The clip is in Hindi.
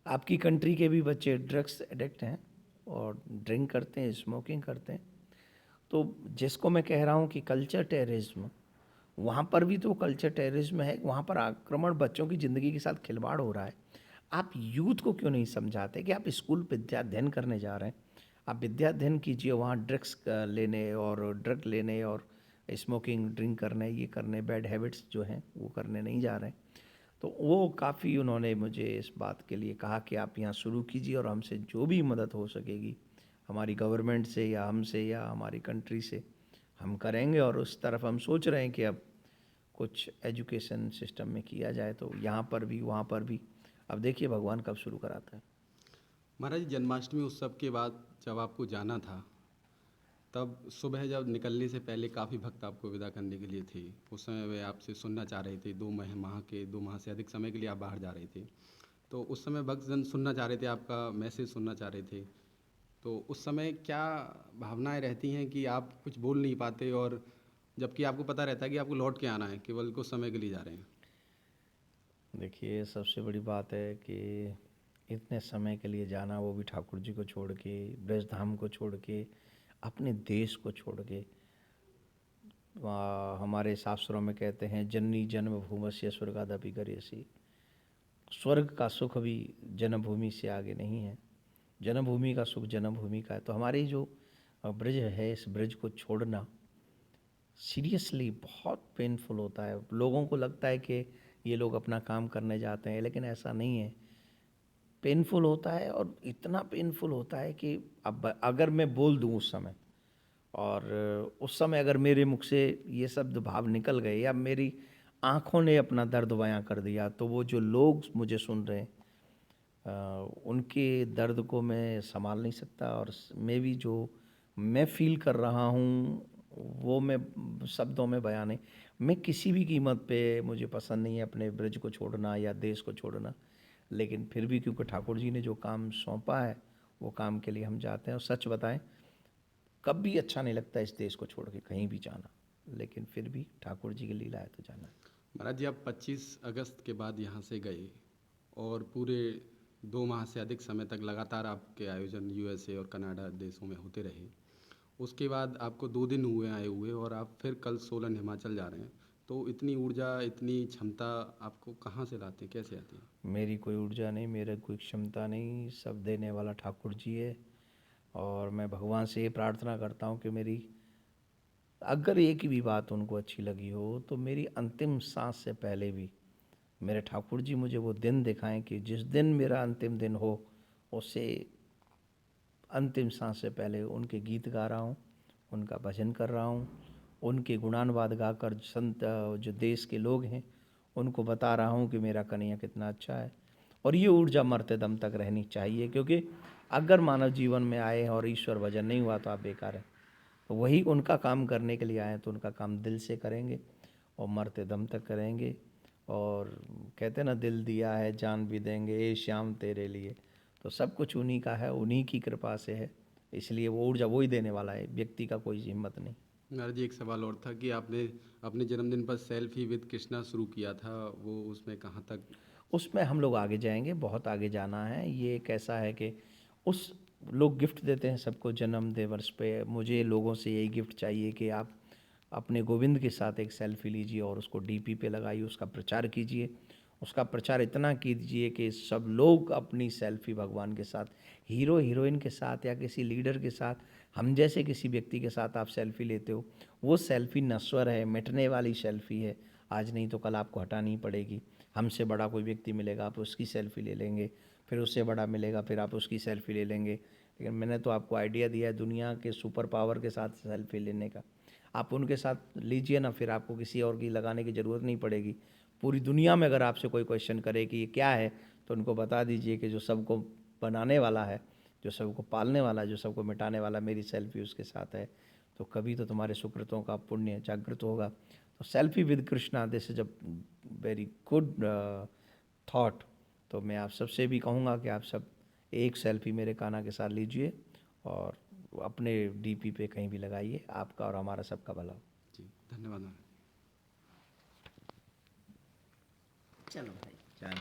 आपकी कंट्री के भी बच्चे ड्रग्स एडिक्ट हैं और ड्रिंक करते हैं, स्मोकिंग करते हैं। तो जिसको मैं कह रहा हूँ कि कल्चर टेररिज्म, वहाँ पर भी तो कल्चर टेररिज्म है, वहाँ पर आक्रमण बच्चों की ज़िंदगी के साथ खिलवाड़ हो रहा है। आप यूथ को क्यों नहीं समझाते कि आप स्कूल विद्या अध्ययन करने जा रहे हैं, आप विद्या अध्ययन कीजिए, वहाँ ड्रग्स लेने और ड्रग लेने और स्मोकिंग ड्रिंक करने, ये करने, बैड हैबिट्स जो हैं वो करने नहीं जा रहे हैं। तो वो काफ़ी उन्होंने मुझे इस बात के लिए कहा कि आप यहाँ शुरू कीजिए और हमसे जो भी मदद हो सकेगी, हमारी गवर्नमेंट से या हमसे या हमारी कंट्री से, हम करेंगे। और उस तरफ हम सोच रहे हैं कि अब कुछ एजुकेशन सिस्टम में किया जाए, तो यहाँ पर भी वहाँ पर भी। अब देखिए भगवान कब शुरू कराता है। महाराज, जन्माष्टमी उत्सव के बाद जब आपको जाना था, तब सुबह जब निकलने से पहले काफ़ी भक्त आपको विदा करने के लिए थे। उस समय वे आपसे सुनना चाह रहे थे, 2 माह से अधिक समय के लिए आप बाहर जा रहे थे। तो उस समय भक्तजन सुनना चाह रहे थे, आपका मैसेज सुनना चाह रहे थे। तो उस समय क्या भावनाएं रहती हैं कि आप कुछ बोल नहीं पाते, और जबकि आपको पता रहता है कि आपको लौट के आना है, केवल कुछ समय के लिए जा रहे हैं? देखिए सबसे बड़ी बात है कि इतने समय के लिए जाना, वो भी ठाकुर जी को छोड़ के, ब्रज धाम को छोड़ के, अपने देश को छोड़ के। हमारे शास्त्रों में कहते हैं जननी जन्मभूमस्य स्वर्गादपि गरीयसी, स्वर्ग का सुख भी जन्मभूमि से आगे नहीं है, जन्मभूमि का सुख जन्मभूमि का है। तो हमारी जो ब्रज है, इस ब्रज को छोड़ना सीरियसली बहुत पेनफुल होता है। लोगों को लगता है कि ये लोग अपना काम करने जाते हैं, लेकिन ऐसा नहीं है। पेनफुल होता है, और इतना पेनफुल होता है कि अब अगर मैं बोल दूं उस समय, और उस समय अगर मेरे मुख से ये शब्द भाव निकल गए या मेरी आँखों ने अपना दर्द बयां कर दिया, तो वो जो लोग मुझे सुन रहे हैं, उनके दर्द को मैं संभाल नहीं सकता। और मैं भी जो मैं फ़ील कर रहा हूँ वो मैं शब्दों में बयान नहीं। मैं किसी भी कीमत पे, मुझे पसंद नहीं है अपने ब्रज को छोड़ना या देश को छोड़ना, लेकिन फिर भी क्योंकि ठाकुर जी ने जो काम सौंपा है, वो काम के लिए हम जाते हैं। और सच बताएं, कभी अच्छा नहीं लगता इस देश को छोड़ के कहीं भी जाना, लेकिन फिर भी ठाकुर जी की लीला है तो जाना है। महाराज जी, आप 25 अगस्त के बाद यहाँ से गए, और पूरे 2 माह से अधिक समय तक लगातार आपके आयोजन यूएसए और कनाडा देशों में होते रहे। उसके बाद आपको 2 दिन हुए आए हुए, और आप फिर कल सोलन हिमाचल जा रहे हैं। तो इतनी ऊर्जा, इतनी क्षमता आपको कहाँ से लाते हैं, कैसे आती है? मेरी कोई ऊर्जा नहीं, मेरी कोई क्षमता नहीं, सब देने वाला ठाकुर जी है। और मैं भगवान से ये प्रार्थना करता हूँ कि मेरी, अगर एक भी बात उनको अच्छी लगी हो, तो मेरी अंतिम सांस से पहले भी मेरे ठाकुर जी मुझे वो दिन दिखाएं कि जिस दिन मेरा अंतिम दिन हो, उससे अंतिम सांस से पहले उनके गीत गा रहा हूँ, उनका भजन कर रहा हूँ, उनके गुणानुवाद गाकर संत जो देश के लोग हैं उनको बता रहा हूँ कि मेरा कन्हैया कितना अच्छा है। और ये ऊर्जा मरते दम तक रहनी चाहिए, क्योंकि अगर मानव जीवन में आए और ईश्वर भजन नहीं हुआ तो आप बेकार हैं। तो वही उनका काम करने के लिए आए, तो उनका काम दिल से करेंगे और मरते दम तक करेंगे। और कहते ना, दिल दिया है जान भी देंगे ए श्याम तेरे लिए। तो सब कुछ उन्हीं का है, उन्हीं की कृपा से है, इसलिए वो ऊर्जा वही देने वाला है, व्यक्ति का कोई हिम्मत नहीं। महाराज जी, एक सवाल और था कि आपने अपने जन्मदिन पर सेल्फी विद कृष्णा शुरू किया था, वो उसमें कहाँ तक? उसमें हम लोग आगे जाएंगे, बहुत आगे जाना है। ये कैसा है कि उस लोग गिफ्ट देते हैं सबको जन्मदिन वर्ष पे, मुझे लोगों से यही गिफ्ट चाहिए कि आप अपने गोविंद के साथ एक सेल्फी लीजिए और उसको डीपी पे लगाइए, उसका प्रचार कीजिए। उसका प्रचार इतना कीजिए कि सब लोग अपनी सेल्फी भगवान के साथ, हीरो हीरोइन के साथ या किसी लीडर के साथ, हम जैसे किसी व्यक्ति के साथ आप सेल्फी लेते हो, वो सेल्फी नश्वर है, मिटने वाली सेल्फी है। आज नहीं तो कल आपको हटानी पड़ेगी। हमसे बड़ा कोई व्यक्ति मिलेगा, आप उसकी सेल्फी ले लेंगे, फिर उससे बड़ा मिलेगा, फिर आप उसकी सेल्फी ले लेंगे। लेकिन मैंने तो आपको आइडिया दिया है दुनिया के सुपर पावर के साथ सेल्फी लेने का। आप उनके साथ लीजिए ना, फिर आपको किसी और की लगाने की ज़रूरत नहीं पड़ेगी। पूरी दुनिया में अगर आपसे कोई क्वेश्चन करे कि ये क्या है, तो उनको बता दीजिए कि जो सबको बनाने वाला है, जो सबको पालने वाला है, जो सबको मिटाने वाला, मेरी सेल्फी उसके साथ है। तो कभी तो तुम्हारे सुकृतों का पुण्य जागृत होगा। तो selfie with Krishna, this is a very good thought. तो मैं आप सबसे भी कहूँगा कि आप सब एक सेल्फी मेरे कान्हा के साथ लीजिए और अपने डीपी पे कहीं भी लगाइए। आपका और हमारा सबका भला हो। जी, धन्यवाद महाराज। चलो भाई, जान।